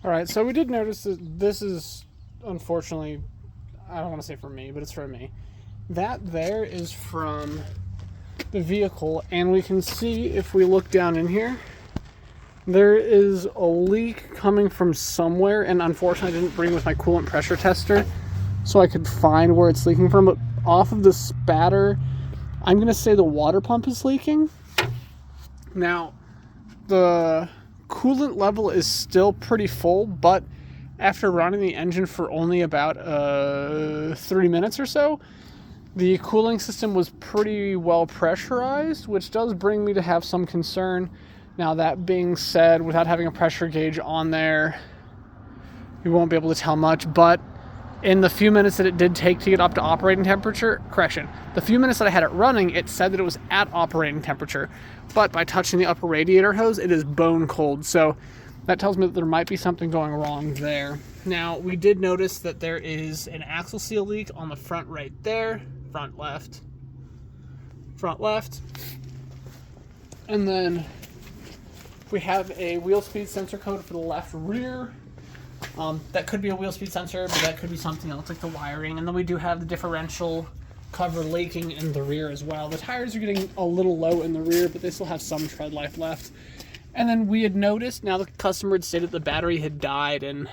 All right, so we did notice that this is, unfortunately, I don't want to say for me, but it's for me. That there is from the vehicle, and we can see if we look down in here, there is a leak coming from somewhere, and unfortunately I didn't bring with my coolant pressure tester so I could find where it's leaking from, but off of the spatter, I'm going to say the water pump is leaking. Now, the coolant level is still pretty full, but after running the engine for only about 30 minutes or so, the cooling system was pretty well pressurized, which does bring me to have some concern. Now, that being said, without having a pressure gauge on there, you won't be able to tell much, but in the few minutes that it did take to get up to operating temperature, the few minutes that I had it running, it said that it was at operating temperature, but by touching the upper radiator hose, it is bone cold, so that tells me that there might be something going wrong there. Now, we did notice that there is an axle seal leak on the front right there, front left, and then we have a wheel speed sensor code for the left rear. That could be a wheel speed sensor, but that could be something else like the wiring. And then we do have the differential cover leaking in the rear as well. The tires are getting a little low in the rear, but they still have some tread life left. And then we had noticed, now the customer had stated the battery had died and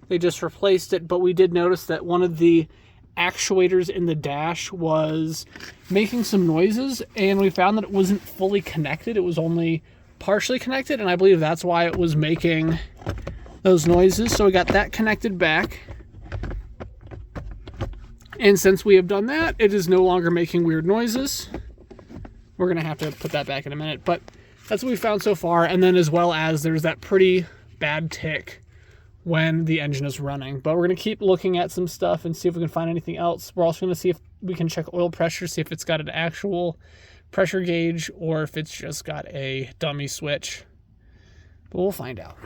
they just replaced it, but we did notice that one of the actuators in the dash was making some noises, and we found that it wasn't fully connected. It was only partially connected, and I believe that's why it was making those noises. So we got that connected back, and since we have done that, it is no longer making weird noises. We're gonna have to put that back in a minute, but that's what we found so far. And then as well as there's that pretty bad tick when the engine is running, but we're gonna keep looking at some stuff and see if we can find anything else. We're also gonna see if we can check oil pressure, see if it's got an actual pressure gauge or if it's just got a dummy switch, but we'll find out.